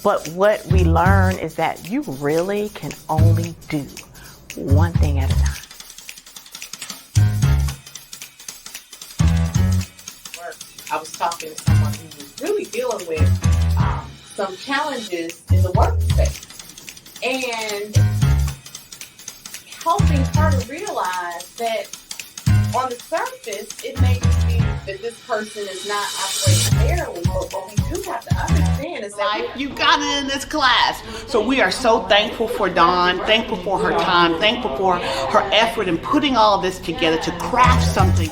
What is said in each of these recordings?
But what we learn is that you really can only do one thing at a time. I was talking to someone who was really dealing with some challenges in the workspace and helping her to realize that on the surface, it may be that this person is not operating fairly, but what we do have to understand is that you got it in this class. So we are so thankful for Dawn, thankful for her time, thankful for her effort in putting all of this together to craft something.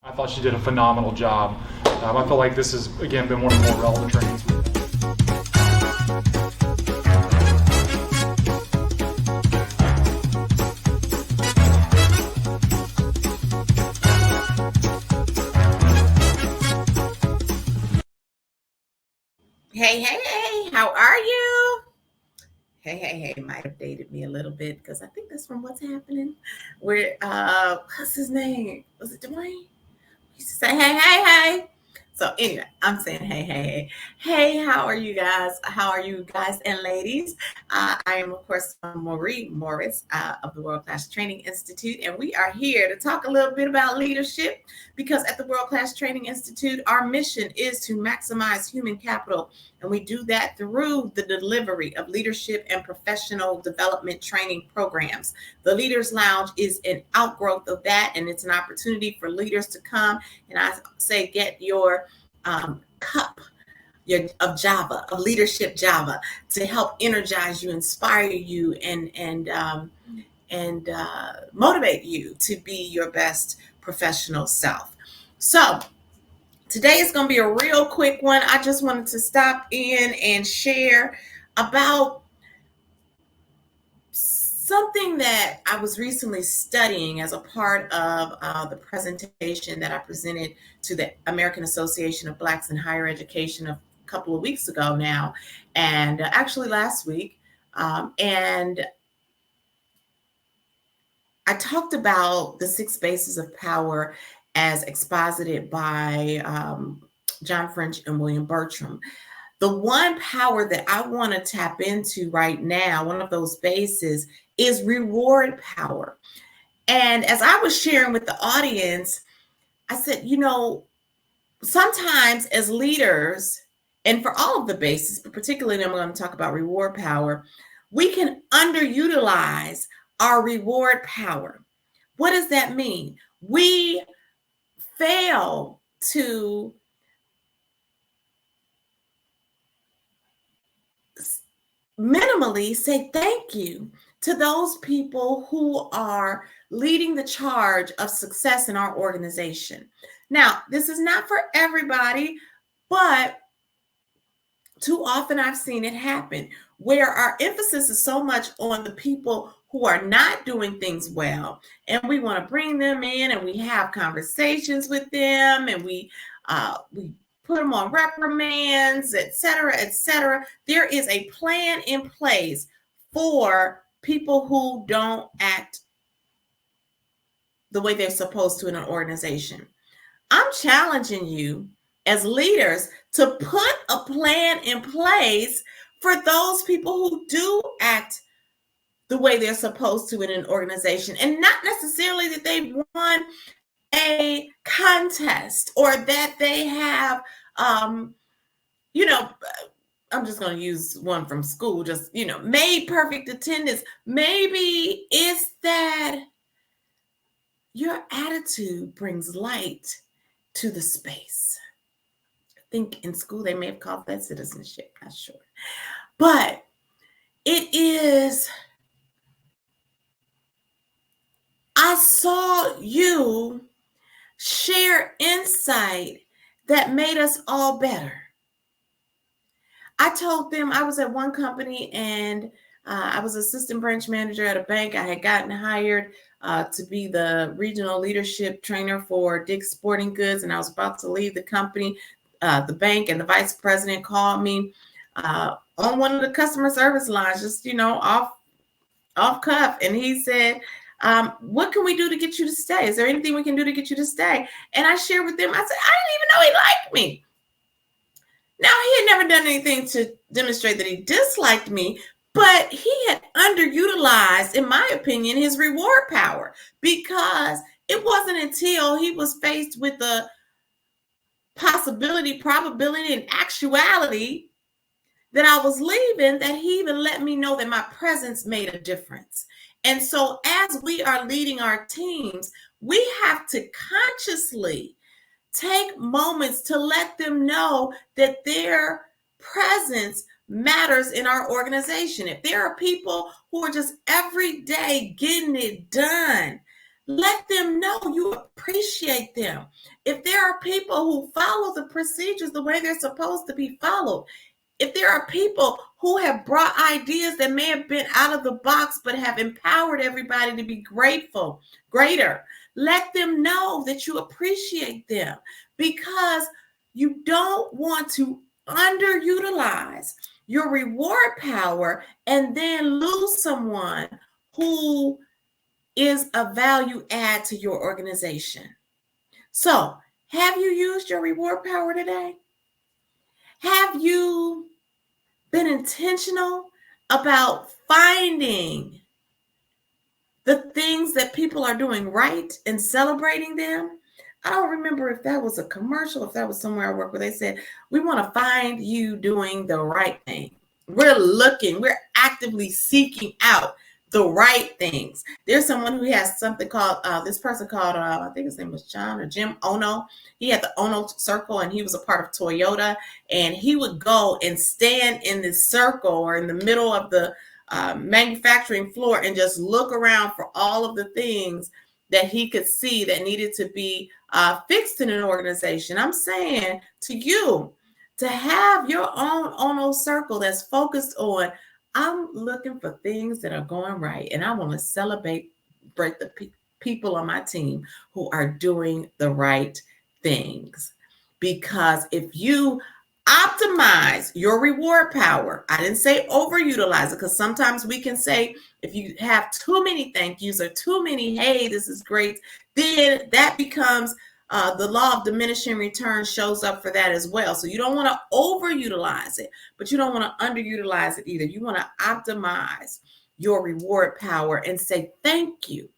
I thought she did a phenomenal job. I feel like this has, again, been one of the more relevant trainings we've had. Hey, how are you? Hey, might have dated me a little bit because I think that's from What's Happening. Where, what's his name? Was it Dwayne? He used to say, hey. So anyway, I'm saying, hey. How are you guys? How are you guys and ladies? I am, of course, Marie Morris of the World Class Training Institute, and we are here to talk a little bit about leadership because at the World Class Training Institute, our mission is to maximize human capital, and we do that through the delivery of leadership and professional development training programs. The Leaders Lounge is an outgrowth of that, and it's an opportunity for leaders to come and I say get your cup of Java, of leadership Java, to help energize you, inspire you, and motivate you to be your best professional self. So today is going to be a real quick one. I just wanted to stop in and share about something that I was recently studying as a part of the presentation that I presented to the American Association of Blacks in Higher Education a couple of weeks ago now, and actually last week. And I talked about the 6 bases of power as exposited by John French and William Bertram. The one power that I want to tap into right now, one of those bases, is reward power. And as I was sharing with the audience, I said, sometimes as leaders, and for all of the bases, but particularly I'm going to talk about reward power, we can underutilize our reward power. What does that mean? We fail to minimally say thank you to those people who are leading the charge of success in our organization. Now, this is not for everybody, but too often I've seen it happen where our emphasis is so much on the people who are not doing things well, and we want to bring them in and we have conversations with them, and we put them on reprimands, et cetera. There is a plan in place for people who don't act the way they're supposed to in an organization. I'm challenging you as leaders to put a plan in place for those people who do act the way they're supposed to in an organization, and not necessarily that they won a contest or that they have, I'm just going to use one from school, just, made perfect attendance. Maybe it's that your attitude brings light to the space. I think in school they may have called that citizenship, not sure. But it is, I saw you share insight that made us all better. I told them I was at one company and I was assistant branch manager at a bank. I had gotten hired to be the regional leadership trainer for Dick's Sporting Goods, and I was about to leave the company, the bank, and the vice president called me on one of the customer service lines, just, off off cuff, and he said, what can we do to get you to stay? Is there anything we can do to get you to stay? And I shared with them, I said, I didn't even know he liked me. Now, he had never done anything to demonstrate that he disliked me, but he had underutilized, in my opinion, his reward power, because it wasn't until he was faced with the possibility, probability, and actuality that I was leaving that he even let me know that my presence made a difference. And so as we are leading our teams, we have to consciously take moments to let them know that their presence matters in our organization. If there are people who are just every day getting it done, let them know you appreciate them. If there are people who follow the procedures the way they're supposed to be followed, if there are people who have brought ideas that may have been out of the box but have empowered everybody to be greater, let them know that you appreciate them, because you don't want to underutilize your reward power and then lose someone who is a value add to your organization. So, have you used your reward power today? Have you been intentional about finding the things that people are doing right and celebrating them? I don't remember if that was a commercial, if that was somewhere I work where they said, we want to find you doing the right thing. We're actively seeking out the right things. There's someone who has something called, this person called, I think his name was John or Jim Ono. He had the Ono circle, and he was a part of Toyota, and he would go and stand in this circle or in the middle of the manufacturing floor and just look around for all of the things that he could see that needed to be fixed in an organization. I'm saying to you to have your own Ono circle that's focused on, I'm looking for things that are going right, and I want to celebrate the people on my team who are doing the right things. Because if you optimize your reward power, I didn't say overutilize it, because sometimes we can say, if you have too many thank yous or too many, hey, this is great, then that becomes the law of diminishing returns shows up for that as well. So you don't want to overutilize it, but you don't want to underutilize it either. You want to optimize your reward power and say thank you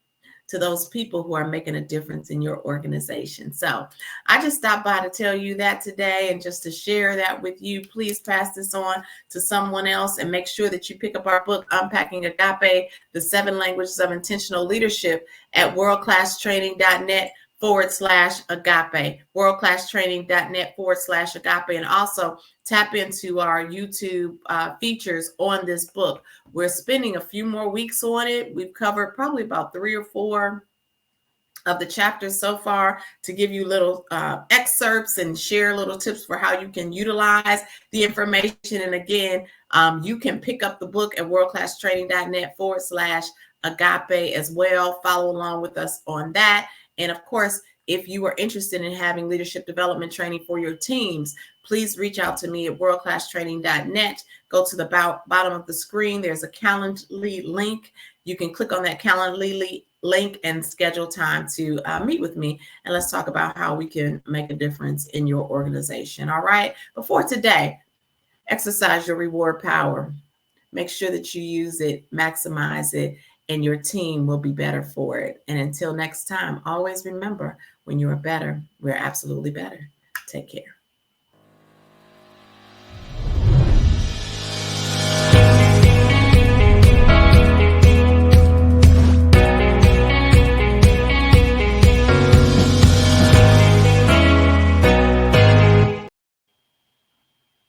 to those people who are making a difference in your organization. So I just stopped by to tell you that today, and just to share that with you. Please pass this on to someone else, and make sure that you pick up our book, Unpacking Agape, The 7 Languages of Intentional Leadership, at worldclasstraining.net/agape, worldclasstraining.net/agape. And also tap into our YouTube features on this book. We're spending a few more weeks on it. We've covered probably about 3 or 4 of the chapters so far, to give you little excerpts and share little tips for how you can utilize the information. And again, you can pick up the book at worldclasstraining.net/agape as well. Follow along with us on that. And of course, if you are interested in having leadership development training for your teams, please reach out to me at worldclasstraining.net. Go to the bottom of the screen. There's a Calendly link. You can click on that Calendly link and schedule time to meet with me, and let's talk about how we can make a difference in your organization. All right. Before today, exercise your reward power. Make sure that you use it, maximize it, and your team will be better for it. And until next time, always remember, when you are better, we're absolutely better. Take care.